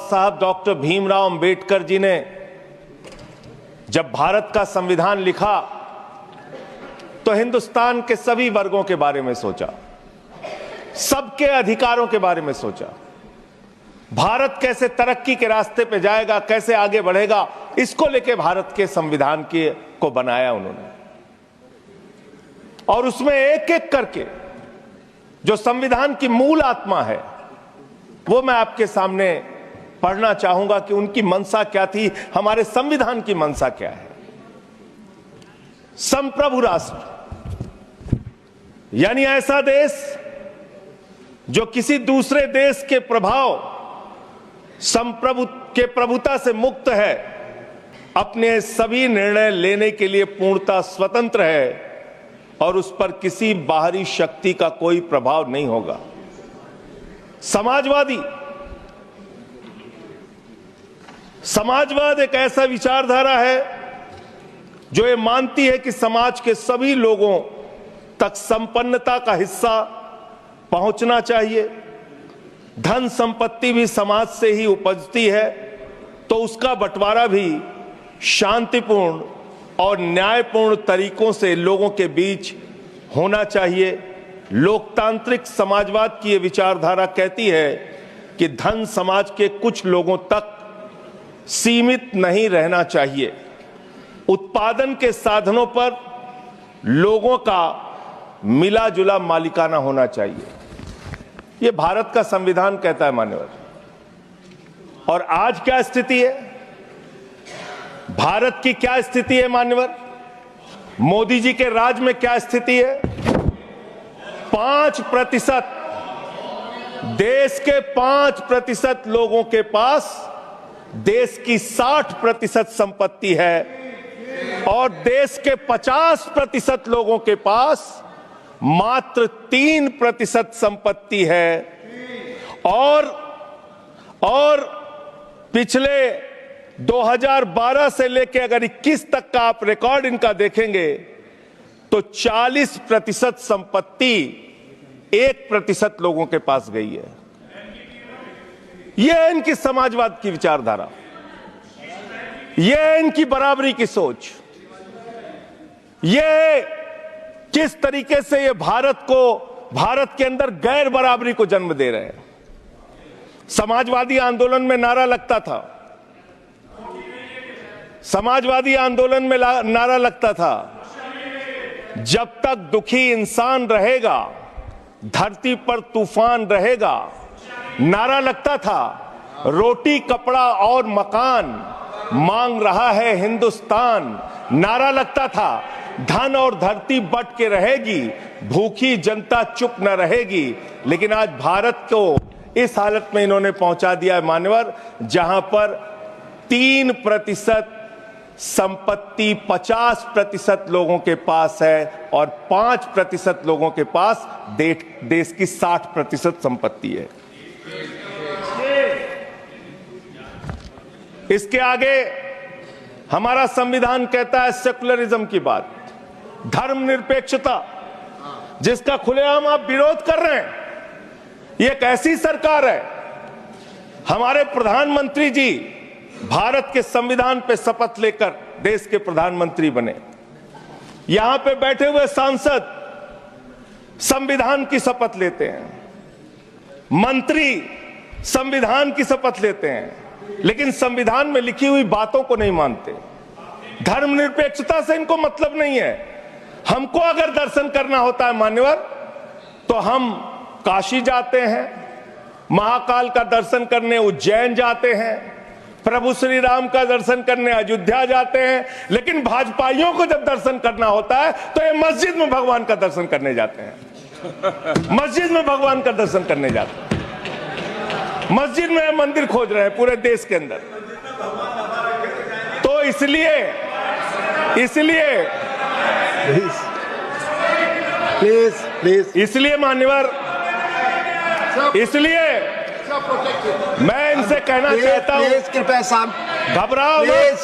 साहब डॉक्टर भीमराव अंबेडकर जी ने जब भारत का संविधान लिखा तो हिंदुस्तान के सभी वर्गों के बारे में सोचा, सबके अधिकारों के बारे में सोचा, भारत कैसे तरक्की के रास्ते पे जाएगा, कैसे आगे बढ़ेगा, इसको लेके भारत के संविधान को बनाया उन्होंने। और उसमें एक एक करके जो संविधान की मूल आत्मा है वो मैं आपके सामने पढ़ना चाहूंगा कि उनकी मंशा क्या थी, हमारे संविधान की मंशा क्या है। संप्रभु राष्ट्र यानी ऐसा देश जो किसी दूसरे देश के प्रभाव प्रभुता से मुक्त है, अपने सभी निर्णय लेने के लिए पूर्णतः स्वतंत्र है और उस पर किसी बाहरी शक्ति का कोई प्रभाव नहीं होगा। समाजवाद एक ऐसा विचारधारा है जो ये मानती है कि समाज के सभी लोगों तक संपन्नता का हिस्सा पहुंचना चाहिए। धन संपत्ति भी समाज से ही उपजती है, तो उसका बंटवारा भी शांतिपूर्ण और न्यायपूर्ण तरीकों से लोगों के बीच होना चाहिए। लोकतांत्रिक समाजवाद की यह विचारधारा कहती है कि धन समाज के कुछ लोगों तक सीमित नहीं रहना चाहिए। उत्पादन के साधनों पर लोगों का मिला जुला मालिकाना होना चाहिए। यह भारत का संविधान कहता है मान्यवर। और आज क्या स्थिति है, भारत की क्या स्थिति है मान्यवर, मोदी जी के राज में क्या स्थिति है? 5%, देश के 5% लोगों के पास देश की 60% संपत्ति है और देश के 50% लोगों के पास मात्र 3% संपत्ति है। और पिछले 2012 से लेकर अगर 21 तक का आप रिकॉर्ड इनका देखेंगे तो 40% संपत्ति 1% लोगों के पास गई है। यह है इनकी समाजवाद की विचारधारा, यह है इनकी बराबरी की सोच, यह किस तरीके से ये भारत के अंदर गैर बराबरी को जन्म दे रहे हैं। समाजवादी आंदोलन में नारा लगता था, जब तक दुखी इंसान रहेगा धरती पर तूफान रहेगा। नारा लगता था रोटी कपड़ा और मकान मांग रहा है हिंदुस्तान। नारा लगता था धन और धरती बट के रहेगी, भूखी जनता चुप न रहेगी। लेकिन आज भारत को इस हालत में इन्होंने पहुंचा दिया है मान्यवर, जहां पर 3% संपत्ति 50% लोगों के पास है और 5% लोगों के पास देश की 60% संपत्ति है। इसके आगे हमारा संविधान कहता है सेकुलरिज्म की बात, धर्मनिरपेक्षता, जिसका खुलेआम आप विरोध कर रहे हैं। ये एक ऐसी सरकार है, हमारे प्रधानमंत्री जी भारत के संविधान पे शपथ लेकर देश के प्रधानमंत्री बने। यहां पे बैठे हुए सांसद संविधान की शपथ लेते हैं, मंत्री संविधान की शपथ लेते हैं, लेकिन संविधान में लिखी हुई बातों को नहीं मानते। धर्मनिरपेक्षता से इनको मतलब नहीं है। हमको अगर दर्शन करना होता है मान्यवर तो हम काशी जाते हैं, महाकाल का दर्शन करने उज्जैन जाते हैं, प्रभु श्री राम का दर्शन करने अयोध्या जाते हैं। लेकिन भाजपाइयों को जब दर्शन करना होता है तो ये मस्जिद में भगवान का दर्शन करने जाते हैं, मस्जिद में भगवान का दर्शन करने जाते हैं, मस्जिद में मंदिर खोज रहे हैं पूरे देश के अंदर। तो इसलिए मान्यवर, इसलिए मैं इनसे कहना चाहता हूं, कृपया घबराओ मत,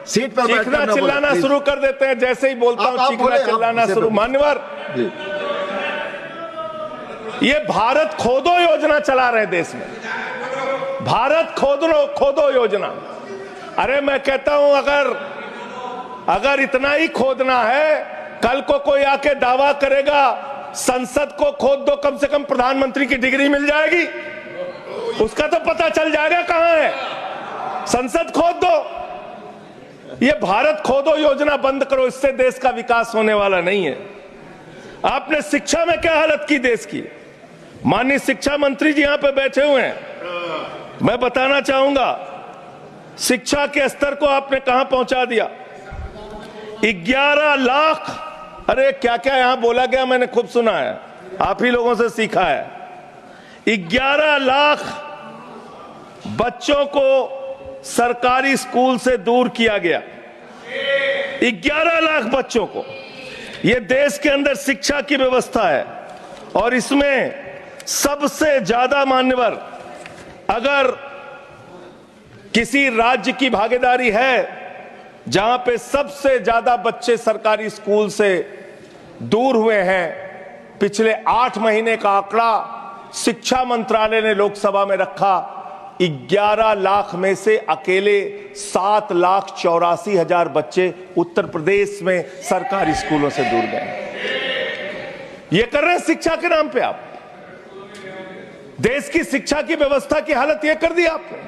सीट पर चीखना चिल्लाना शुरू कर देते हैं। जैसे ही बोलता हूं चीखना चिल्लाना शुरू। मान्यवर, ये भारत खोदो योजना चला रहे देश में। भारत खोदो योजना। अरे मैं कहता हूं अगर इतना ही खोदना है, कल को कोई आके दावा करेगा संसद को खोद दो, कम से कम प्रधानमंत्री की डिग्री मिल जाएगी, उसका तो पता चल जाएगा कहां है। संसद खोद दो। ये भारत खोदो योजना बंद करो, इससे देश का विकास होने वाला नहीं है। आपने शिक्षा में क्या हालत की देश की। माननीय शिक्षा मंत्री जी यहां पे बैठे हुए हैं, मैं बताना चाहूंगा शिक्षा के स्तर को आपने कहां पहुंचा दिया। 11 लाख, अरे क्या क्या यहां बोला गया, मैंने खूब सुना है, आप ही लोगों से सीखा है। 11 लाख बच्चों को सरकारी स्कूल से दूर किया गया। 11 लाख बच्चों को। यह देश के अंदर शिक्षा की व्यवस्था है और इसमें सबसे ज्यादा मान्यवर अगर किसी राज्य की भागीदारी है जहां पे सबसे ज्यादा बच्चे सरकारी स्कूल से दूर हुए हैं, पिछले 8 महीने का आंकड़ा शिक्षा मंत्रालय ने लोकसभा में रखा। 11 लाख में से अकेले 7,84,000 बच्चे उत्तर प्रदेश में सरकारी स्कूलों से दूर गए। ये कर रहे हैं शिक्षा के नाम पे आप। देश की शिक्षा की व्यवस्था की हालत यह कर दी आपने।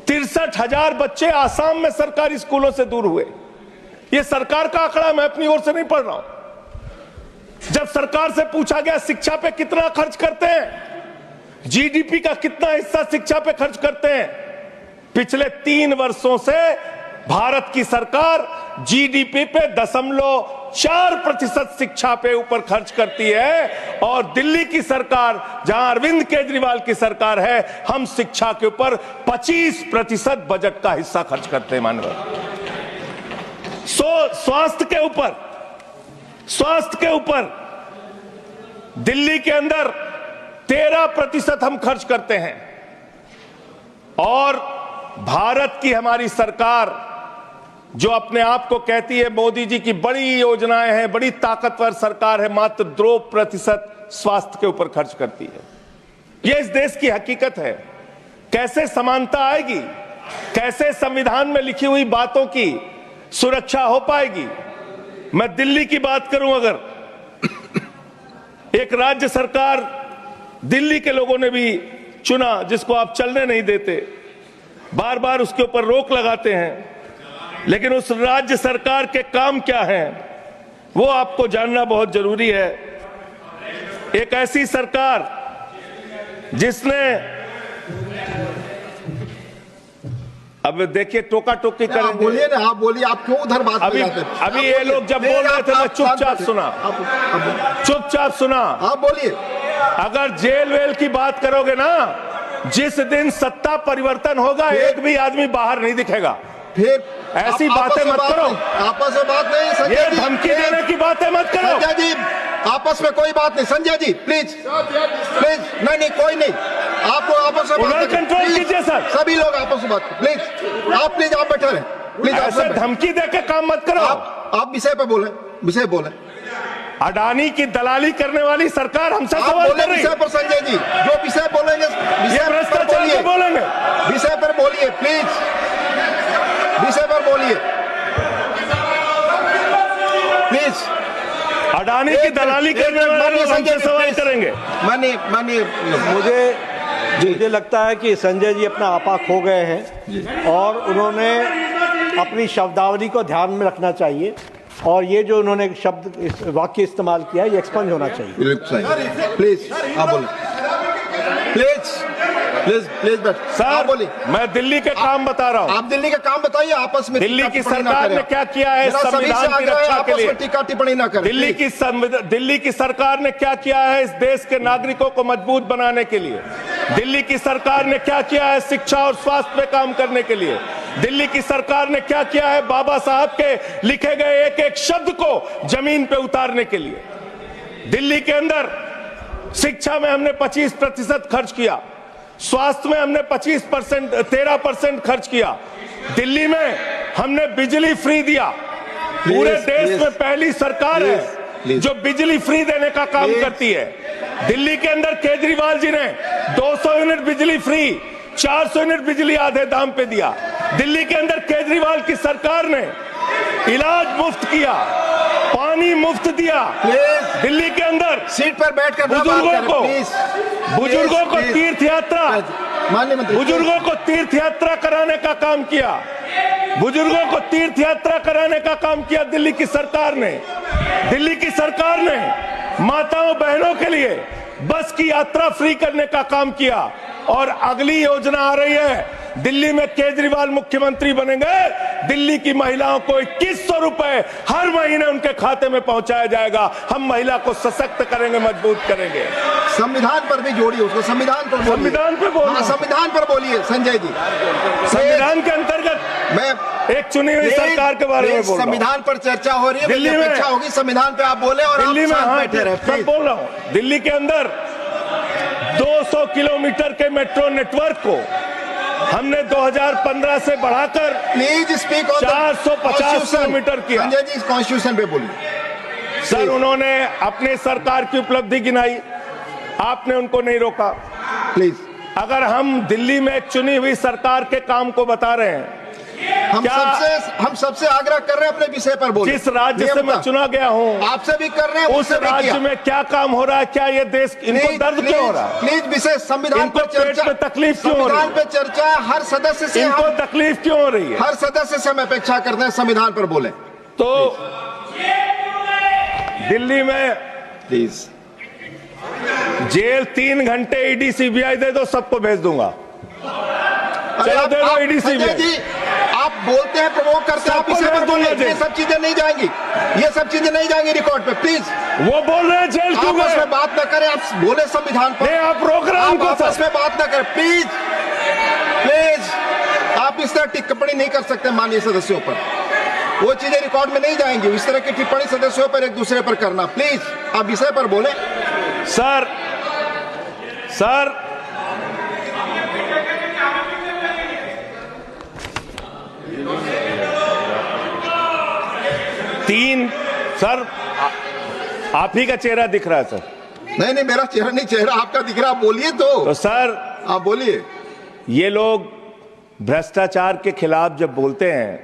63,000 बच्चे आसाम में सरकारी स्कूलों से दूर हुए। यह सरकार का आंकड़ा, मैं अपनी ओर से नहीं पढ़ रहा हूं। जब सरकार से पूछा गया शिक्षा पे कितना खर्च करते हैं, जीडीपी का कितना हिस्सा शिक्षा पे खर्च करते हैं, पिछले 3 वर्षों से भारत की सरकार जीडीपी पे 0.4% शिक्षा पे ऊपर खर्च करती है। और दिल्ली की सरकार, जहां अरविंद केजरीवाल की सरकार है, हम शिक्षा के ऊपर 25% बजट का हिस्सा खर्च करते हैं मानव। स्वास्थ्य के ऊपर दिल्ली के अंदर 13% हम खर्च करते हैं। और भारत की हमारी सरकार जो अपने आप को कहती है मोदी जी की बड़ी योजनाएं हैं, बड़ी ताकतवर सरकार है, मात्र 2% स्वास्थ्य के ऊपर खर्च करती है। यह इस देश की हकीकत है। कैसे समानता आएगी, कैसे संविधान में लिखी हुई बातों की सुरक्षा हो पाएगी। मैं दिल्ली की बात करूं, अगर एक राज्य सरकार दिल्ली के लोगों ने भी चुना जिसको आप चलने नहीं देते, बार बार उसके ऊपर रोक लगाते हैं, लेकिन उस राज्य सरकार के काम क्या हैं वो आपको जानना बहुत जरूरी है। एक ऐसी सरकार जिसने, अब देखिए टोका टोकी करेंगे। बोलिए ना, आप बोलिए, आप क्यों उधर बात अभी ये लोग जब बोल रहे थे मैं चुपचाप सुना। आप बोलिए। अगर जेल वेल की बात करोगे ना, जिस दिन सत्ता परिवर्तन होगा एक भी आदमी बाहर नहीं दिखेगा। फिर ऐसी बातें मत करो, आपस में बात नहीं। संजय ये जी, धमकी देने की बातें मत करो। संजय जी, आपस में कोई बात नहीं। संजय जी प्लीज नहीं, कोई नहीं, आपको आपस में कंट्रोल कीजिए सर। सभी लोग आपस में बात प्लीज। आप बैठे रहे प्लीज। ऐसे धमकी देकर काम मत करो। आप विषय बोले। अडानी की दलाली करने वाली सरकार हमसे सवाल कर रही है। विषय पर संजय जी जो विषय बोलेंगे, विषय पर बोलिए प्लीज, विषय पर बोलिए प्लीज। अडानी की दलाली करने वाले लोग हमसे सवाल करेंगे। मानिए मुझे लगता है कि संजय जी अपना आपा खो गए हैं और उन्होंने अपनी शब्दावली को ध्यान में रखना चाहिए और ये जो उन्होंने शब्द वाक्य इस्तेमाल किया है ये एक्सपंज होना चाहिए। प्लीज आप बोलिए, प्लीज सर बोलिए। मैं दिल्ली के काम बता रहा हूँ। आप दिल्ली के काम बताइए। आपस में दिल्ली की सरकार ने क्या किया है संविधान की रक्षा के लिए? टीका टिप्पणी ना करें। दिल्ली की सरकार ने क्या किया है इस देश के नागरिकों को मजबूत बनाने के लिए? दिल्ली की सरकार ने क्या किया है शिक्षा और स्वास्थ्य पे काम करने के लिए? दिल्ली की सरकार ने क्या किया है बाबा साहब के लिखे गए एक एक शब्द को जमीन पे उतारने के लिए? दिल्ली के अंदर शिक्षा में हमने 25% खर्च किया, स्वास्थ्य में हमने 13% खर्च किया। दिल्ली में हमने बिजली फ्री दिया। पूरे देश में पहली सरकार है जो बिजली फ्री देने का काम करती है। दिल्ली के अंदर केजरीवाल जी ने 200 यूनिट बिजली फ्री, 400 यूनिट बिजली आधे दाम पे दिया। दिल्ली के अंदर केजरीवाल की सरकार ने इलाज मुफ्त किया, पानी मुफ्त दिया। दिल्ली के अंदर सीट पर बैठकर बुजुर्गों को तीर्थ यात्रा, बुजुर्गों को तीर्थ यात्रा कराने का काम किया। बुजुर्गों को तीर्थ यात्रा कराने का काम किया दिल्ली की सरकार ने। दिल्ली की सरकार ने माताओं बहनों के लिए बस की यात्रा फ्री करने का काम किया। और अगली योजना आ रही है, दिल्ली में केजरीवाल मुख्यमंत्री बनेंगे, दिल्ली की महिलाओं को 2100 रुपए हर महीने उनके खाते में पहुंचाया जाएगा। हम महिला को सशक्त करेंगे, मजबूत करेंगे। संविधान पर भी जोड़िए उसको, संविधान पर बोलिए। संविधान पर बोलिए। हाँ, संविधान पर बोलिए संजय जी। संविधान के अंतर्गत मैं एक चुनी हुई सरकार के बारे में बोल रहा हूं। संविधान पर चर्चा हो रही है, दिल्ली में अपेक्षा होगी संविधान पे आप बोले और दिल्ली में, हाँ बैठे रहे। मैं बोल रहा हूं, दिल्ली के अंदर 200 किलोमीटर के मेट्रो नेटवर्क को हमने 2015 से बढ़ाकर प्लीज स्पीक ऑन 450 किलोमीटर किया। संजय जी कॉन्स्टिट्यूशन पे बोलिए। सर, उन्होंने अपनी सरकार की उपलब्धि गिनाई, आपने उनको नहीं रोका। प्लीज, अगर हम दिल्ली में एक चुनी हुई सरकार के काम को बता रहे हैं, हम सबसे आग्रह कर रहे हैं अपने विषय पर बोलिए। जिस राज्य से मैं चुना गया हूं, आपसे भी कर रहे हैं, उस राज्य में क्या काम हो रहा है, क्या ये देश, इनको दर्द क्यों हो रहा है? प्लीज विषय संविधान पर चर्चा, में तकलीफ क्यों हो रही है? संविधान पर चर्चा हर सदस्य से, इनको तकलीफ क्यों हो रही है? हर सदस्य से हम अपेक्षा करते हैं संविधान पर बोले। तो दिल्ली में प्लीज जेल 3 घंटे ईडी सीबीआई दे दो, सबको भेज दूंगा। चलो दे दो ईडी संजय जी, आप बोलते हैं, प्रवोक करते हैं, आप इसे पर बोलिए। ये सब चीजें नहीं जाएंगी, ये सब चीजें नहीं जाएंगी रिकॉर्ड पे। प्लीज, वो बोल रहे हैं जेल क्यों गए? आपस में बात न करें, आप बोले संविधान पर। आप रोक रहे हैं उनको, आपस में बात न करें प्लीज। प्लीज, आप इस तरह टिप्पणी नहीं कर सकते माननीय सदस्यों पर, वो चीजें रिकॉर्ड में नहीं जाएंगी। इस तरह की टिप्पणी सदस्यों पर एक दूसरे पर करना, प्लीज आप विषय पर बोले। सर 3 सर, आप ही का चेहरा दिख रहा है सर। नहीं, मेरा चेहरा नहीं, चेहरा आपका दिख रहा, आप बोलिए तो सर आप बोलिए। ये लोग भ्रष्टाचार के खिलाफ जब बोलते हैं,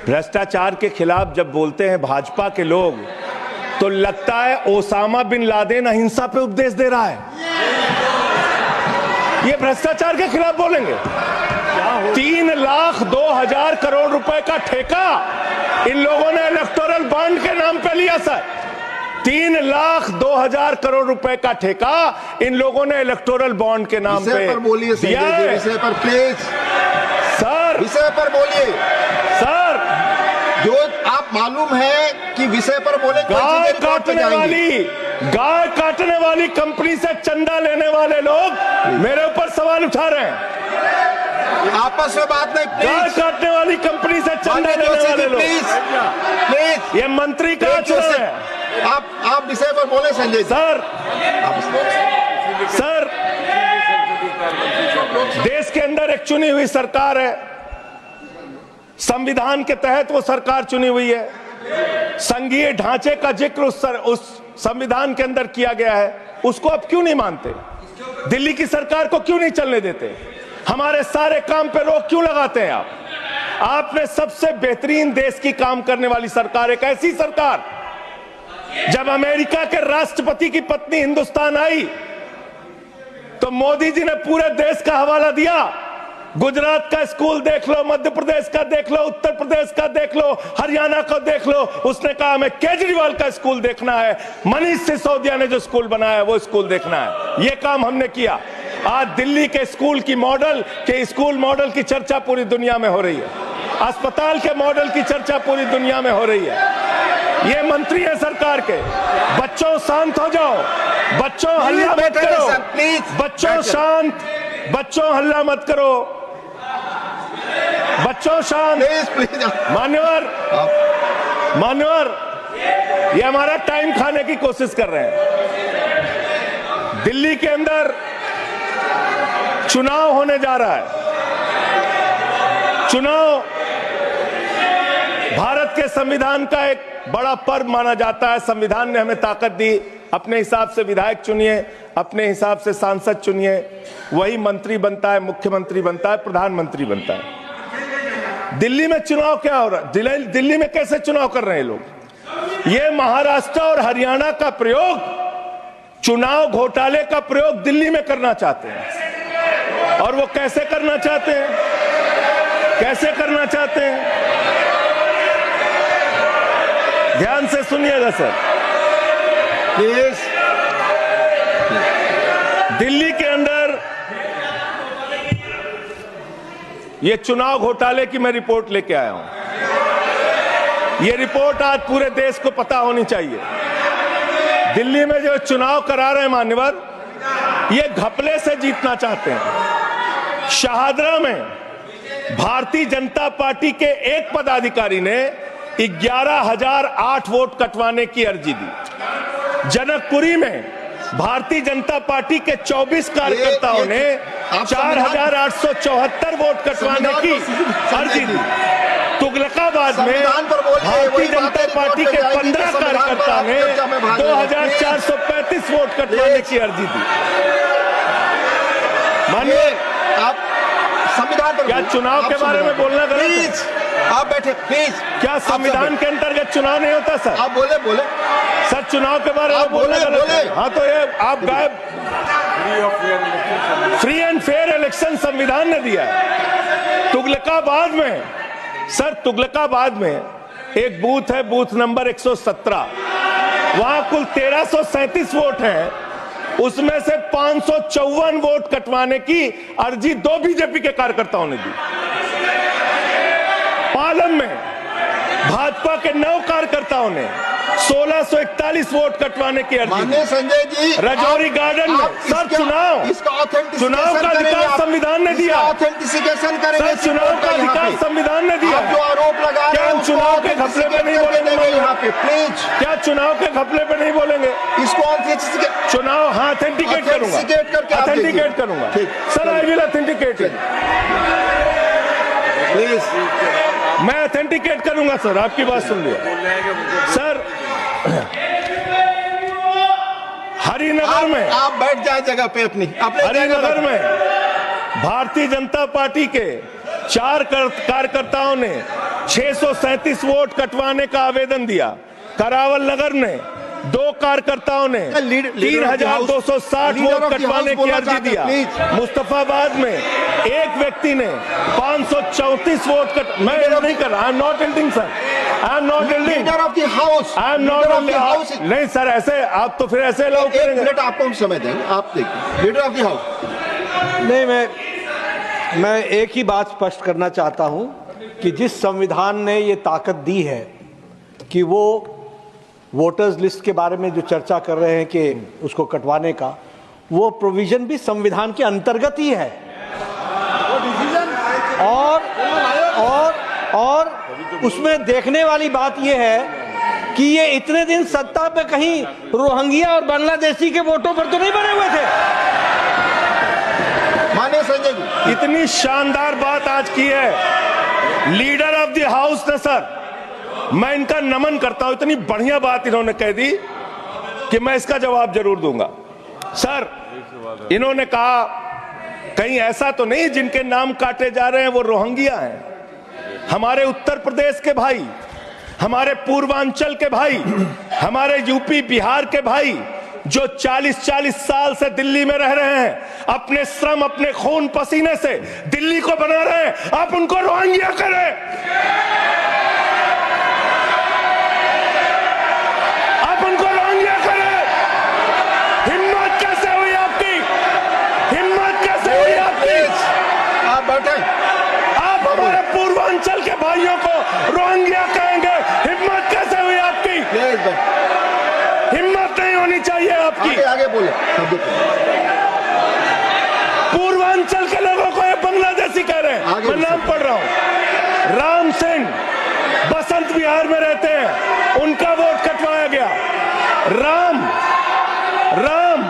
भ्रष्टाचार के खिलाफ जब बोलते हैं भाजपा के लोग, तो लगता है ओसामा बिन लादेन अहिंसा पे उपदेश दे रहा है। ये भ्रष्टाचार के खिलाफ बोलेंगे। 3,02,000 करोड़ रुपए का ठेका इन लोगों ने इलेक्टोरल बॉन्ड के नाम पे लिया सर। 3,02,000 करोड़ रुपए का ठेका इन लोगों ने इलेक्टोरल बॉन्ड के नाम पे बोलिए दिया है। विषय पर प्लीज सर, विषय पर बोलिए सर। जो आप मालूम है कि विषय पर बोले। गाय काटने वाली कंपनी से चंदा लेने वाले लोग मेरे ऊपर सवाल उठा रहे हैं। आपस में बात नहीं, गाय काटने वाली कंपनी से चंदा लेने वाले लोग, प्लीज। ये मंत्री का चुनाव है। आप विषय पर बोले संजय सर। सर, देश के अंदर एक चुनी हुई सरकार है, संविधान के तहत वो सरकार चुनी हुई है, संघीय ढांचे का जिक्र उस संविधान के अंदर किया गया है, उसको आप क्यों नहीं मानते? दिल्ली की सरकार को क्यों नहीं चलने देते? हमारे सारे काम पे रोक क्यों लगाते हैं आप? आपने सबसे बेहतरीन देश की काम करने वाली सरकार, एक ऐसी सरकार, जब अमेरिका के राष्ट्रपति की पत्नी हिंदुस्तान आई तो मोदी जी ने पूरे देश का हवाला दिया। गुजरात का स्कूल देख लो, मध्य प्रदेश का देख लो, उत्तर प्रदेश का देख लो, हरियाणा का देख लो। उसने कहा हमें केजरीवाल का स्कूल देखना है, मनीष सिसोदिया ने जो स्कूल बनाया है वो स्कूल देखना है। ये काम हमने किया। आज दिल्ली के स्कूल मॉडल की चर्चा पूरी दुनिया में हो रही है, अस्पताल के मॉडल की चर्चा पूरी दुनिया में हो रही है। ये मंत्री है सरकार के। बच्चों शांत हो जाओ, बच्चों हल्ला मत करो, बच्चों शांत, बच्चों हल्ला मत करो, बच्चों शांत। मान्यवर, ये हमारा टाइम खाने की कोशिश कर रहे हैं। दिल्ली के अंदर चुनाव होने जा रहा है। चुनाव भारत के संविधान का एक बड़ा पर्व माना जाता है। संविधान ने हमें ताकत दी अपने हिसाब से विधायक चुनिए, अपने हिसाब से सांसद चुनिए, वही मंत्री बनता है, मुख्यमंत्री बनता है, प्रधानमंत्री बनता है। दिल्ली में चुनाव क्या हो रहा है? दिल्ली में कैसे चुनाव कर रहे हैं लोग? ये महाराष्ट्र और हरियाणा का प्रयोग, चुनाव घोटाले का प्रयोग दिल्ली में करना चाहते हैं। और वो कैसे करना चाहते हैं? कैसे करना चाहते हैं? ध्यान से सुनिएगा सर। प्लीज। दिल्ली के अंदर ये चुनाव घोटाले की मैं रिपोर्ट लेके आया हूं। ये रिपोर्ट आज पूरे देश को पता होनी चाहिए। दिल्ली में जो चुनाव करा रहे हैं मान्यवर, ये घपले से जीतना चाहते हैं। शाहदरा में भारतीय जनता पार्टी के एक पदाधिकारी ने 11,008 वोट कटवाने की अर्जी दी। जनकपुरी में भारतीय जनता पार्टी के 24 कार्यकर्ताओं ने 4,874 वोट कटवाने की अर्जी दी। तुगलकाबाद में भारतीय जनता पार्टी के 15 कार्यकर्ता ने 2,435 वोट कटवाने की अर्जी दी। मानिए, आप संविधान पर क्या चुनाव के बारे में बोलना गलत है? आप बैठे प्लीज। क्या संविधान के अंतर्गत चुनाव नहीं होता सर? आप बोले सर, चुनाव के बारे में बोलना गलत है। हाँ, तो ये आप गायब। फ्री एंड फेयर इलेक्शन संविधान ने दिया है। तुगलकाबाद में सर, तुगलकाबाद में एक बूथ है, बूथ नंबर 117। वहां कुल 1337 वोट हैं, उसमें से 554 वोट कटवाने की अर्जी 2 बीजेपी के कार्यकर्ताओं ने दी। पालम में भाजपा के 9 कार्यकर्ताओं ने 1641 वोट कटवाने की अर्जी दी। माननीय संजय जी, राजौरी गार्डन में सर, चुनाव का अधिकार संविधान ने दिया। ऑथेंटिसिकेशन करेंगे। सर, चुनाव का अधिकार संविधान ने दिया। आप जो आरोप लगा रहे हैं, क्या चुनाव के घपले पे नहीं बोलेंगे यहाँ पे? प्लीज, क्या चुनाव के घपले पे नहीं बोलेंगे? इसको चुनाव, हाँ, ऑथेंटिकेट करूंगा, ऑथेंटिकेट करूंगा sir. I will authenticate it. Please, मैं ऑथेंटिकेट करूंगा सर। आपकी बात सुन लिया सर। हरिनगर में आप बैठ जाए जगह पे अपनी। हरिनगर में भारतीय जनता पार्टी के 4 कार्यकर्ताओं ने 637 वोट कटवाने का आवेदन दिया। करावल नगर ने 2 कार्यकर्ताओं ने 3,260 वोट कटवाने की अर्जी दिया। मुस्तफाबाद में एक व्यक्ति ने 534 वोट मैं नहीं कर रहा। I am not एल्डिंग sir, I am not एल्डिंग। Leader of the house, I am not एल्डिंग। नहीं सर, ऐसे आप तो फिर ऐसे अलाउ करेंगे। 1 मिनट आपको हम समय देंगे। आप देखिए, लीडर ऑफ द हाउस। नहीं, मैं एक ही बात स्पष्ट करना चाहता हूं कि जिस संविधान ने ये ताकत दी है कि वो वोटर्स लिस्ट के बारे में जो चर्चा कर रहे हैं कि उसको कटवाने का, वो प्रोविजन भी संविधान के अंतर्गत ही है। और उसमें देखने वाली बात यह है कि ये इतने दिन सत्ता पे कहीं रोहिंग्या और बांग्लादेशी के वोटों पर तो नहीं बने हुए थे। माननीय संजय जी, इतनी शानदार बात आज की है लीडर ऑफ द हाउस ने सर। मैं इनका नमन करता हूं। इतनी बढ़िया बात इन्होंने कह दी कि मैं इसका जवाब जरूर दूंगा। सर, इन्होंने कहा कहीं ऐसा तो नहीं जिनके नाम काटे जा रहे हैं वो रोहिंग्या हैं। हमारे उत्तर प्रदेश के भाई, हमारे पूर्वांचल के भाई, हमारे यूपी बिहार के भाई जो 40-40 साल से दिल्ली में रह रहे हैं, अपने श्रम, अपने खून पसीने से दिल्ली को बना रहे हैं, आप उनको रोहिंग्या करें। पूर्वांचल के भाइयों को रोहिंग्या कहेंगे, हिम्मत कैसे हुई आपकी? हिम्मत नहीं होनी चाहिए आपकी। आगे बोले। पूर्वांचल के लोगों को ये बांग्लादेशी कह रहे हैं। मैं नाम पढ़ रहा हूं। राम सिंह बसंत विहार में रहते हैं, उनका वोट कटवाया गया। राम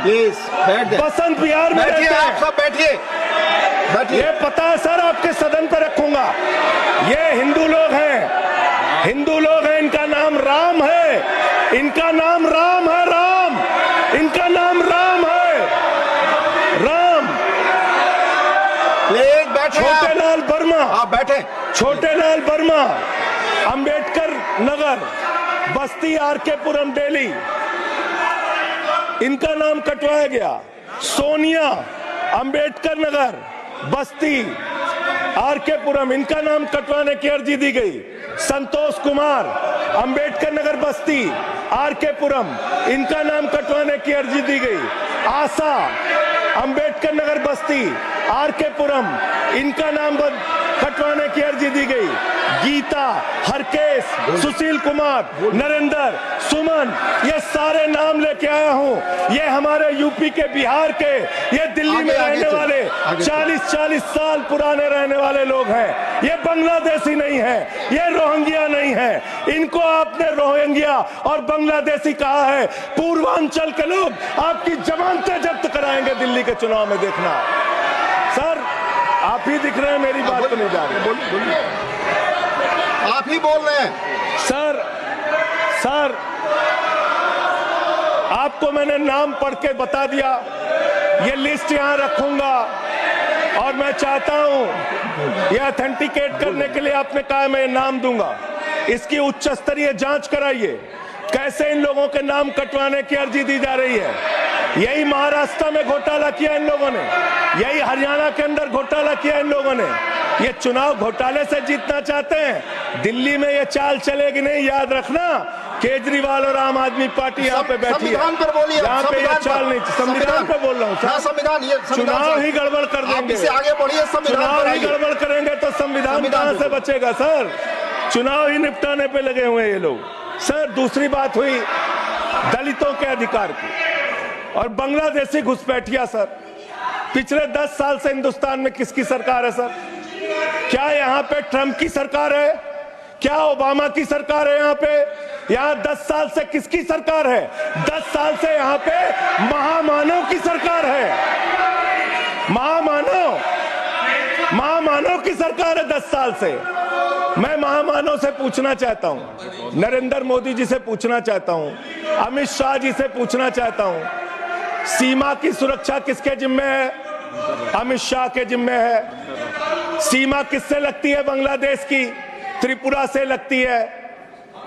प्लीज बसंत विहार में रहते हैं। आप सब बैठिए। ये पता है सर, आपके सदन पर रखूंगा। ये हिंदू लोग हैं, इनका नाम राम है, इनका नाम राम है। राम प्लीज बैठे छोटे लाल वर्मा, आप बैठे। छोटे लाल वर्मा, अंबेडकर नगर, बस्ती आरके पुरम दिल्ली, इनका नाम कटवाया गया। सोनिया, अंबेडकर नगर, बस्ती आरके पुरम, इनका नाम कटवाने की अर्जी दी गई। संतोष कुमार, अंबेडकर नगर, बस्ती आरके पुरम, इनका नाम कटवाने की अर्जी दी गई। आशा, अंबेडकर नगर, बस्ती आरके पुरम, इनका नाम कटवाने की अर्जी दी गई। गीता, हरकेश, सुशील कुमार, नरेंद्र, सुमन, ये सारे नाम लेके आया हूं। ये हमारे यूपी के, बिहार के, ये दिल्ली में रहने वाले 40-40 साल पुराने रहने वाले लोग हैं। ये बांग्लादेशी नहीं है, ये रोहिंग्या नहीं है। इनको आपने रोहिंग्या और बांग्लादेशी कहा है। पूर्वांचल के लोग आपकी जमानतें जब्त कराएंगे दिल्ली के चुनाव में, देखना। सर आप ही दिख रहे हैं, मेरी बात तो नहीं जा रही। आप ही बोल रहे हैं। सर आपको मैंने नाम पढ़ के बता दिया, ये लिस्ट यहां रखूंगा और मैं चाहता हूं ये ऑथेंटिकेट करने के लिए आपने कहा मैं नाम दूंगा। इसकी उच्च स्तरीय जांच कराइए, कैसे इन लोगों के नाम कटवाने की अर्जी दी जा रही है। यही महाराष्ट्र में घोटाला किया इन लोगों ने, यही हरियाणा के अंदर घोटाला किया इन लोगों ने। ये चुनाव घोटाले से जीतना चाहते हैं, दिल्ली में ये चाल चलेगी नहीं, याद रखना। केजरीवाल और आम आदमी पार्टी यहाँ पे बैठी है, संविधान पर बोलिए। यहाँ पे ये चाल नहीं, संविधान पे बोल रहा हूँ। संविधान, ये चुनाव ही गड़बड़ कर देंगे, इससे आगे बढ़िए। चुनाव ही गड़बड़ करेंगे तो संविधान कहां से बचेगा। सर चुनाव ही निपटाने पे लगे हुए हैं ये लोग। सर दूसरी बात हुई दलितों के अधिकार की और बांग्लादेशी घुसपैठिया। सर पिछले 10 साल से हिंदुस्तान में किसकी सरकार है सर? क्या यहाँ पे ट्रंप की सरकार है? क्या ओबामा की सरकार है? यहाँ पे यहाँ 10 साल से किसकी सरकार है? 10 साल से यहाँ पे महामानव की सरकार है। महामानव की सरकार है 10 साल से। मैं महामानव से पूछना चाहता हूं, नरेंद्र मोदी जी से पूछना चाहता हूं, अमित शाह जी से पूछना चाहता हूं, सीमा की सुरक्षा किसके जिम्मे है? अमित शाह के जिम्मे है। सीमा किससे लगती है बांग्लादेश की? त्रिपुरा से लगती है,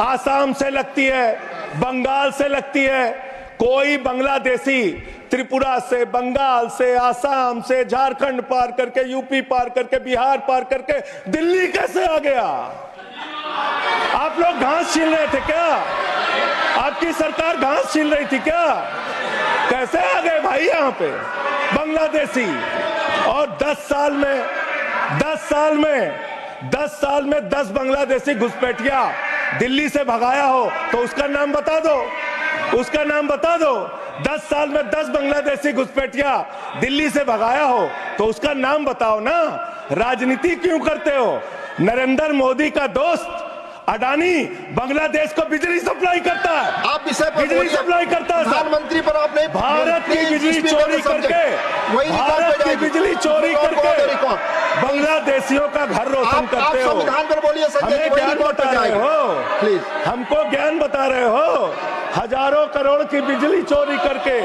आसाम से लगती है, बंगाल से लगती है। कोई बांग्लादेशी त्रिपुरा से, बंगाल से, आसाम से, झारखंड पार करके, यूपी पार करके, बिहार पार करके दिल्ली कैसे आ गया? आप लोग घास छील रहे थे क्या? आपकी सरकार घास छील रही थी क्या? कैसे आ गए भाई यहाँ पे बांग्लादेशी? और 10 साल में 10 बांग्लादेशी घुसपैठिया दिल्ली से भगाया हो तो उसका नाम बता दो, उसका नाम बता दो। 10 साल में 10 बांग्लादेशी घुसपैठिया दिल्ली से भगाया हो तो उसका नाम बताओ ना। राजनीति क्यों करते हो? नरेंद्र मोदी का दोस्त अडानी बांग्लादेश को बिजली सप्लाई करता है, आप विषय पर बिजली सप्लाई करता है। प्रधानमंत्री पर आपने भारत की बिजली चोरी करके, भारत की बिजली चोरी करके बांग्लादेशियों का घर रोशन करते हो। संविधान पर बोलिए। हमें ज्ञान बता रहे हो, प्लीज हमको ज्ञान बता रहे हो। हजारों करोड़ की बिजली चोरी करके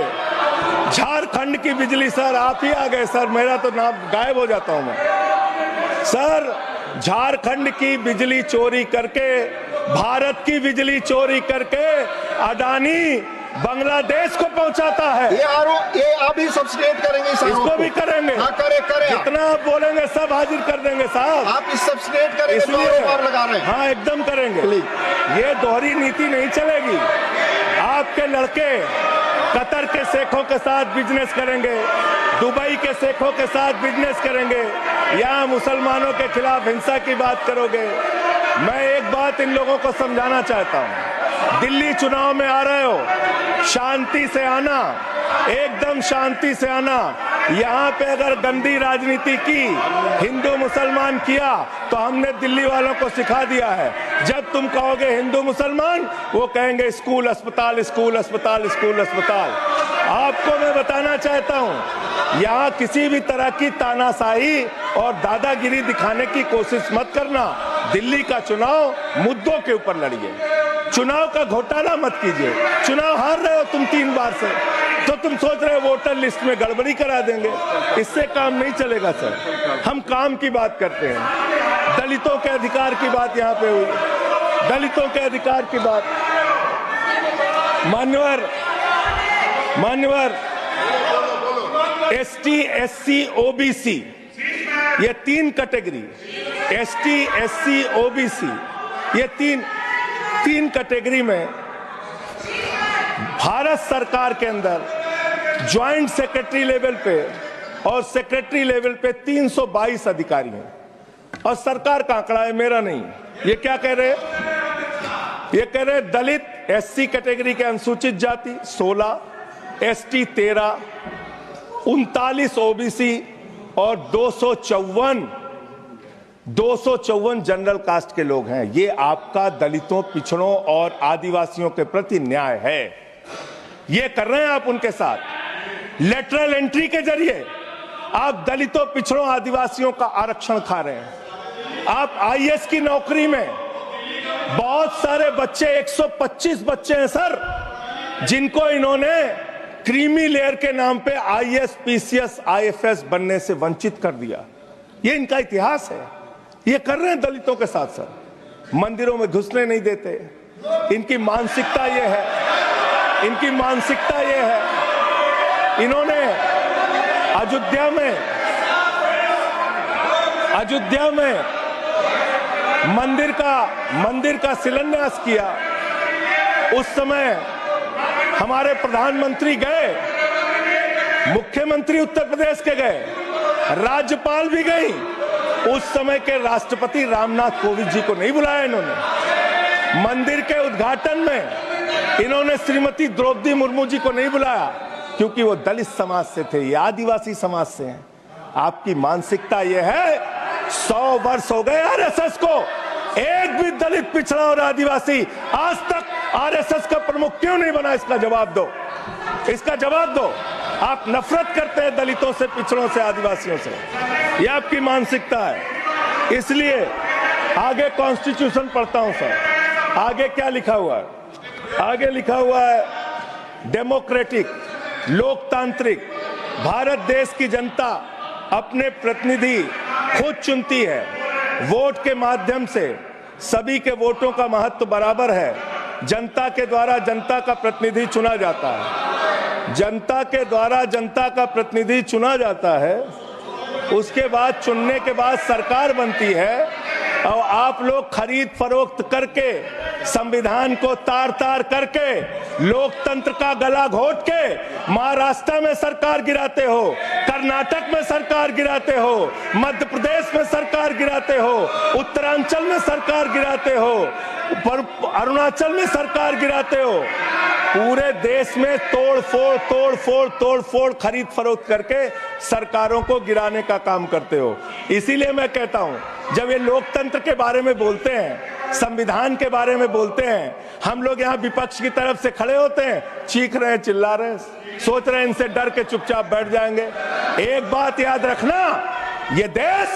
झारखंड की बिजली। सर आप ही आ गए सर, मेरा तो नाम गायब हो जाता हूं मैं। सर झारखंड की बिजली चोरी करके, भारत की बिजली चोरी करके अडानी बांग्लादेश को पहुंचाता है। ये आप ही सब्सिडेट करेंगे इस आरोप इसको भी करेंगे। हाँ, करें जितना आप बोलेंगे सब हाजिर कर देंगे साहब। आप इस सब्सिडेट करेंगे, इसलिए और लगा रहे हैं। हाँ एकदम करेंगे। ये दोहरी नीति नहीं चलेगी। आपके लड़के कतर के शेखों के साथ बिजनेस करेंगे, दुबई के शेखों के साथ बिजनेस करेंगे, यहाँ मुसलमानों के खिलाफ हिंसा की बात करोगे। मैं एक बात इन लोगों को समझाना चाहता हूँ, दिल्ली चुनाव में आ रहे हो, शांति से आना, एकदम शांति से आना। यहाँ पे अगर गंदी राजनीति की, हिंदू मुसलमान किया तो हमने दिल्ली वालों को सिखा दिया है। जब तुम कहोगे हिंदू मुसलमान, वो कहेंगे स्कूल अस्पताल, स्कूल अस्पताल, स्कूल अस्पताल। आपको मैं बताना चाहता हूँ, यहाँ किसी भी तरह की तानाशाही और दादागिरी दिखाने की कोशिश मत करना। दिल्ली का चुनाव मुद्दों के ऊपर लड़िए, चुनाव का घोटाला मत कीजिए। चुनाव हार रहे हो तुम 3 बार से, तो तुम सोच रहे हो वोटर लिस्ट में गड़बड़ी करा देंगे। इससे काम नहीं चलेगा सर। हम काम की बात करते हैं। दलितों के अधिकार की बात यहां पे हुई, दलितों के अधिकार की बात। मान्यवर एसटी, एससी, ओबीसी, ये 3 कैटेगरी, एसटी, एससी, ओबीसी, ये तीन कैटेगरी में भारत सरकार के अंदर ज्वाइंट सेक्रेटरी लेवल पे और सेक्रेटरी लेवल पे 322 अधिकारी हैं। और सरकार का आंकड़ा है, मेरा नहीं। ये क्या कह रहे हैं? ये कह रहे हैं दलित, एससी कैटेगरी के अनुसूचित जाति 16, एसटी 13, 39 ओबीसी और 254 जनरल कास्ट के लोग हैं। ये आपका दलितों, पिछड़ों और आदिवासियों के प्रति न्याय है। ये कर रहे हैं आप उनके साथ। लेटरल एंट्री के जरिए आप दलितों, पिछड़ों, आदिवासियों का आरक्षण खा रहे हैं। आप आईएएस की नौकरी में बहुत सारे बच्चे, 125 बच्चे हैं सर, जिनको इन्होंने क्रीमी लेयर के नाम पे आईएएस, पीसीएस, आईएफएस बनने से वंचित कर दिया। ये इनका इतिहास है। ये कर रहे हैं दलितों के साथ सर। मंदिरों में घुसने नहीं देते। इनकी मानसिकता ये है, इनकी मानसिकता ये है। इन्होंने अयोध्या में मंदिर का शिलान्यास किया। उस समय हमारे प्रधानमंत्री गए, मुख्यमंत्री उत्तर प्रदेश के गए, राज्यपाल भी गई। उस समय के राष्ट्रपति रामनाथ कोविंद जी को नहीं बुलाया इन्होंने। मंदिर के उद्घाटन में इन्होंने श्रीमती द्रौपदी मुर्मू जी को नहीं बुलाया, क्योंकि वो दलित समाज से थे, ये आदिवासी समाज से हैं। आपकी मानसिकता ये है। 100 वर्ष हो गए आरएसएस को, एक भी दलित, पिछड़ा और आदिवासी आज तक आरएसएस का प्रमुख क्यों नहीं बना? इसका जवाब दो, इसका जवाब दो। आप नफरत करते हैं दलितों से, पिछड़ों से, आदिवासियों से। ये आपकी मानसिकता है। इसलिए आगे कॉन्स्टिट्यूशन पढ़ता हूं सर। आगे क्या लिखा हुआ है? आगे लिखा हुआ है डेमोक्रेटिक, लोकतांत्रिक भारत देश की जनता अपने प्रतिनिधि खुद चुनती है। वोट के माध्यम से सभी के वोटों का महत्व बराबर है। जनता के द्वारा जनता का प्रतिनिधि चुना जाता है। जनता के द्वारा जनता का प्रतिनिधि चुना जाता है। उसके बाद चुनने के बाद सरकार बनती है और आप लोग खरीद फरोख्त करके, संविधान को तार तार करके, लोकतंत्र का गला घोट के महाराष्ट्र में सरकार गिराते हो, कर्नाटक में सरकार गिराते हो, मध्य प्रदेश में सरकार गिराते हो, उत्तरांचल में सरकार गिराते हो, अरुणाचल में सरकार गिराते हो। पूरे देश में तोड़ फोड़ खरीद फरोख्त करके सरकारों को गिराने का काम करते हो। इसीलिए मैं कहता हूं, जब ये लोकतंत्र के बारे में बोलते हैं, संविधान के बारे में बोलते हैं, हम लोग यहाँ विपक्ष की तरफ से खड़े होते हैं, चीख रहे हैं, चिल्ला रहे हैं, सोच रहे हैं इनसे डर के चुपचाप बैठ जाएंगे। एक बात याद रखना, ये देश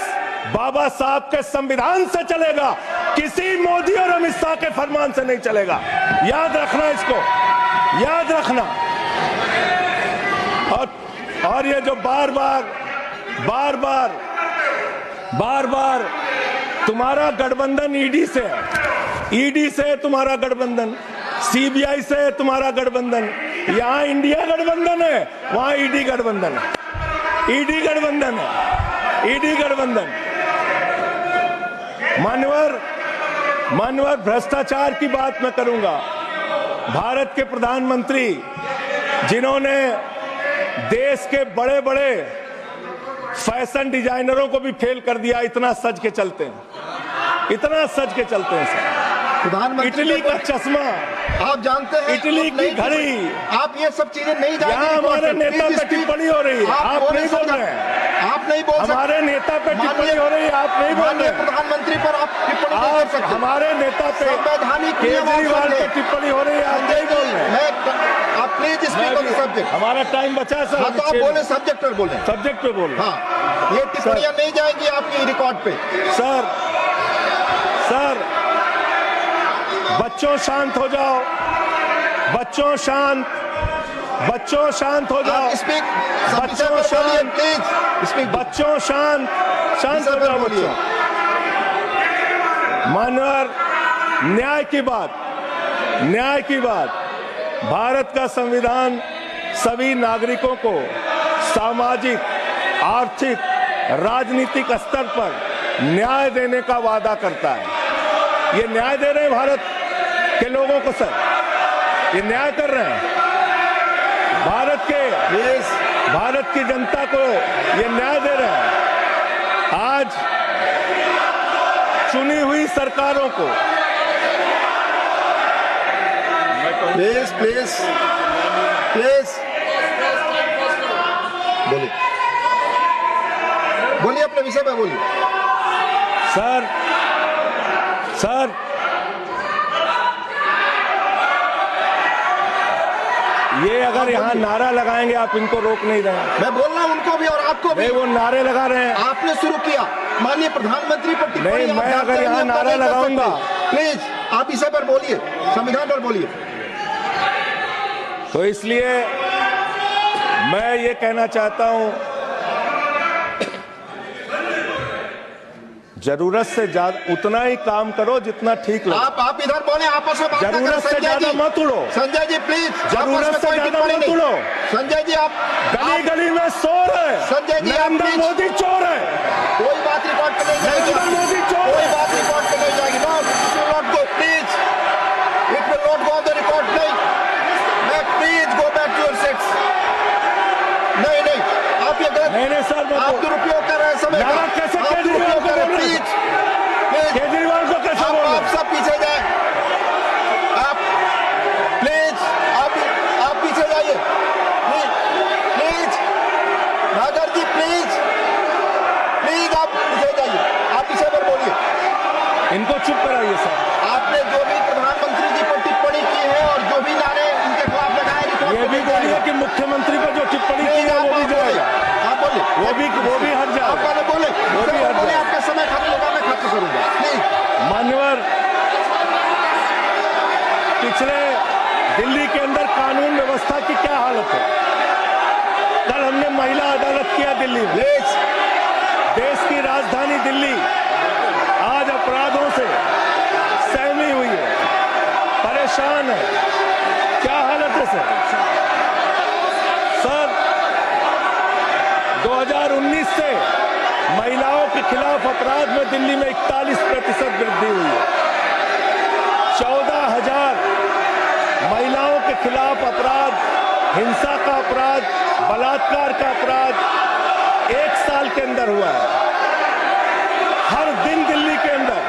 बाबा साहब के संविधान से चलेगा, किसी मोदी और अमित शाह के फरमान से नहीं चलेगा। याद रखना, इसको याद रखना। और ये जो बार बार तुम्हारा गठबंधन ईडी से है, ईडी से तुम्हारा गठबंधन, सीबीआई से तुम्हारा गठबंधन। यहां इंडिया गठबंधन है, वहां ईडी गठबंधन है, ईडी गठबंधन है, ईडी गठबंधन। मान्यवर भ्रष्टाचार की बात मैं करूंगा। भारत के प्रधानमंत्री, जिन्होंने देश के बड़े बड़े फैशन डिजाइनरों को भी फेल कर दिया, इतना सज के चलते हैं, इतना सज के चलते हैं सर। प्रधानमंत्री इटली का चश्मा, आप जानते हैं, इटली की घड़ी, आप ये सब चीजें नहीं जानते। यहाँ हमारे नेता पे टिप्पणी हो रही है, आप नहीं बोल रहे हैं, आप नहीं बोल सकते। हमारे नेता पे टिप्पणी हो रही है, आप नहीं बोल रहे हैं। प्रधानमंत्री पर आप टिप्पणी नहीं कर सकते। हमारे नेता पे संवैधानिक केजरीवाल पे टिप्पणी हो रही है, आप नहीं बोल रहे हैं। आप प्लीज स्पीक ऑन सब्जेक्ट। हमारा टाइम बचा है सर। हाँ, तो आप बोले, सब्जेक्ट पर बोले, सब्जेक्ट पे बोले। हाँ, ये टिप्पणियां नहीं जाएंगी आपकी रिकॉर्ड पे। सर बच्चों शांत हो जाओ, बच्चों शांत। बच्चों शांत हो जाओ, स्पीक बच्चों शांत, प्लीज स्पीक। बच्चों शांत, शांत हो जाओ बच्चों। मानवर, न्याय की बात, न्याय की बात, भारत का संविधान सभी नागरिकों को सामाजिक, आर्थिक, राजनीतिक स्तर पर न्याय देने का वादा करता है। ये न्याय दे रहे हैं भारत के लोगों को सर, ये न्याय कर रहे हैं भारत की जनता को, ये न्याय दे रहे हैं। आज चुनी हुई सरकारों को प्लीज प्लीज प्लीज बोलिए, बोलिए अपने विषय में बोलिए। सर, सर, ये अगर यहाँ नारा लगाएंगे आप इनको रोक नहीं रहे। मैं बोल रहा हूँ उनको भी और आपको भी। वो नारे लगा रहे हैं, आपने शुरू किया, माननीय प्रधानमंत्री पर टिप्पणी नहीं, आप मैं जानते अगर हैं, यहाँ हम नारा नहीं कर लगाऊंगा। सकते। प्लीज आप इसे पर बोलिए, संविधान पर बोलिए। तो इसलिए मैं ये कहना चाहता हूं, जरूरत से ज्यादा उतना ही काम करो जितना ठीक लगे। आप इधर बोले, आपस में बात ना करें। जरूरत से ज्यादा मत उड़ो, संजय जी प्लीज, जरूरत से ज्यादा मत उड़ो। संजय जी आप गली गली में शोर है, संजय जी आप नरेंद्र मोदी चोर है, कोई बात रिकॉर्ड पे नहीं जाएगी, नरेंद्र मोदी चोर कोई है। बात रिकॉर्ड पे नहीं जाएगी। Not go please, it will not go on the record. नहीं, please go back to your seats. नहीं नहीं, आप ये गलत, नहीं सर, आप दुरुपयोग कर रहे हैं समय का। कैसे आप दुरुपयोग कर रहे हैं, प्लीज केजरीवाल को कैसे बोल रहे हैं? आप सब पीछे जाए, आप प्लीज, आप पीछे जाइए प्लीज, नागर जी प्लीज, प्लीज आप पीछे जाइए, आप पीछे पर बोलिए। इनको चुप कराइए सर। आपने जो भी प्रधानमंत्री जी पर टिप्पणी की है और जो भी नारे उनके खिलाफ लगाए, ये भी बोलिए कि मुख्यमंत्री पर जो टिप्पणी की है वो भी जाएगा, आप बोलिए, वो भी हट जाए। आप वाले बोले, वो भी हट बोले, जाए। आपका समय खत्म होगा, मैं खत्म करूंगा प्लीज। मान्यवर, पिछले दिल्ली के अंदर कानून व्यवस्था की क्या हालत है? कल हमने महिला अदालत किया दिल्ली में। देश की राजधानी दिल्ली आज अपराधों से सहमी हुई है, परेशान है। क्या हालत है सर? 2019 से महिलाओं के खिलाफ अपराध में दिल्ली में 41% वृद्धि हुई है। 14,000 महिलाओं के खिलाफ अपराध, हिंसा का अपराध, बलात्कार का अपराध 1 साल के अंदर हुआ है। हर दिन दिल्ली के अंदर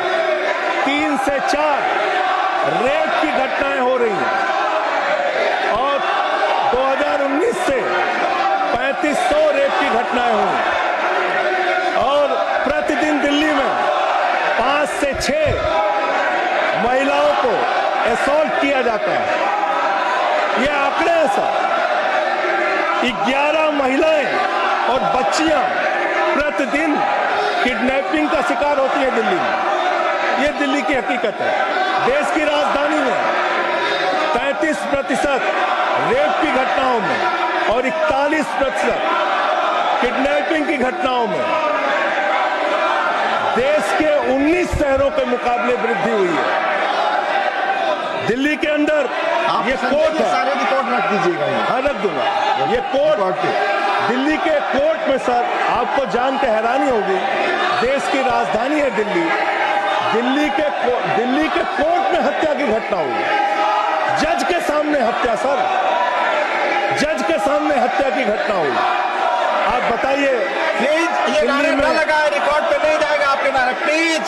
3 से 4 रेप की घटनाएं हो रही हैं और 2019 से 3500 रेप की घटनाएं हुई और प्रतिदिन दिल्ली में 5 से 6 महिलाओं को असॉल्ट किया जाता है। ये आंकड़े हैं सर। 11 महिलाएं और बच्चियां प्रतिदिन किडनैपिंग का शिकार होती है दिल्ली में। ये दिल्ली की हकीकत है। देश की राजधानी में 33% रेप की घटनाओं में और 41% किडनैपिंग की घटनाओं में देश के 19 शहरों के मुकाबले वृद्धि हुई है। दिल्ली के अंदर ये कोर्ट है, सारे रिकॉर्ड रख दीजिएगा। हाँ रख दूंगा। ये कोर्ट, दिल्ली के कोर्ट में सर आपको जान के हैरानी होगी, देश की राजधानी है दिल्ली, दिल्ली के कोर्ट में हत्या की घटना हुई। जज के सामने हत्या सर, जज के सामने हत्या की घटना हुई। आप बताइए, प्लीज ये नारे न लगाए, रिकॉर्ड पे नहीं जाएगा आपके नारे। प्लीज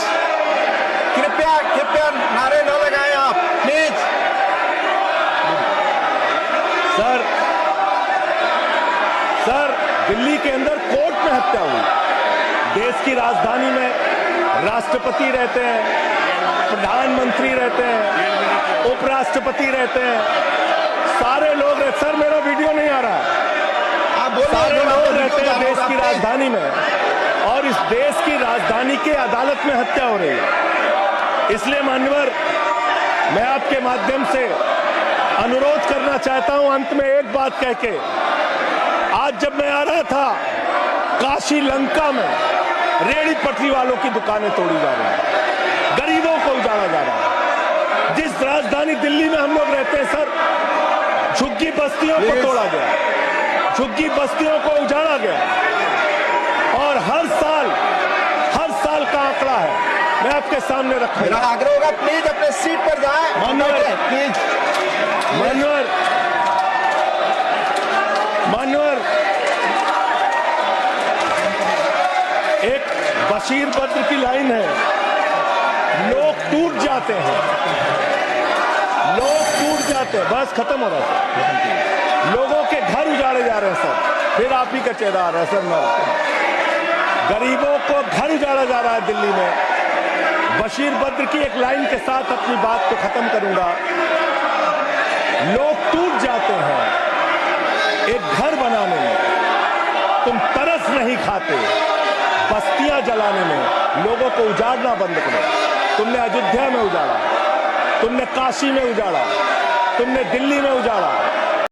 कृपया नारे न लगाएं आप, प्लीज। सर दिल्ली के अंदर कोर्ट में हत्या हुई। देश की राजधानी में राष्ट्रपति रहते हैं, प्रधानमंत्री रहते हैं, उपराष्ट्रपति रहते हैं, सारे लोग रहते। सर मेरा वीडियो नहीं आ रहा है। सारे लोग रहते हैं देश की राजधानी में और इस देश की राजधानी की अदालत में हत्या हो रही है। इसलिए मान्यवर, मैं आपके माध्यम से अनुरोध करना चाहता हूं अंत में एक बात कह के, आज जब मैं आ रहा था काशी लंका में रेहड़ी पटरी वालों की दुकानें तोड़ी जा रही हैं, गरीबों को उजाड़ा जा रहा है। जिस राजधानी दिल्ली में हम लोग रहते हैं सर, झुग्गी बस्तियों को तोड़ा गया, झुग्गी बस्तियों को उजाड़ा गया, और हर साल का आंकड़ा है, मैं आपके सामने रखूंगा। मेरा आग्रह होगा प्लीज अपने सीट पर जाएं। प्लीज मान्यवर, एक बशीर बद्र की लाइन है, लोग टूट जाते हैं, लोग टूट जाते हैं, बस खत्म हो रहा है। लोगों के घर उजाड़े जा रहे हैं सर, फिर आप ही का चेहरा आ रहा है सर। गरीबों को घर उजाड़ा जा रहा है दिल्ली में। बशीर बद्र की एक लाइन के साथ अपनी बात को खत्म करूंगा। लोग टूट जाते हैं एक घर बनाने में, तुम तरस नहीं खाते बस्तियां जलाने में। लोगों को उजाड़ना बंद करो। तुमने अयोध्या में उजाड़ा, तुमने काशी में उजाड़ा, तुमने दिल्ली में उजाड़ा,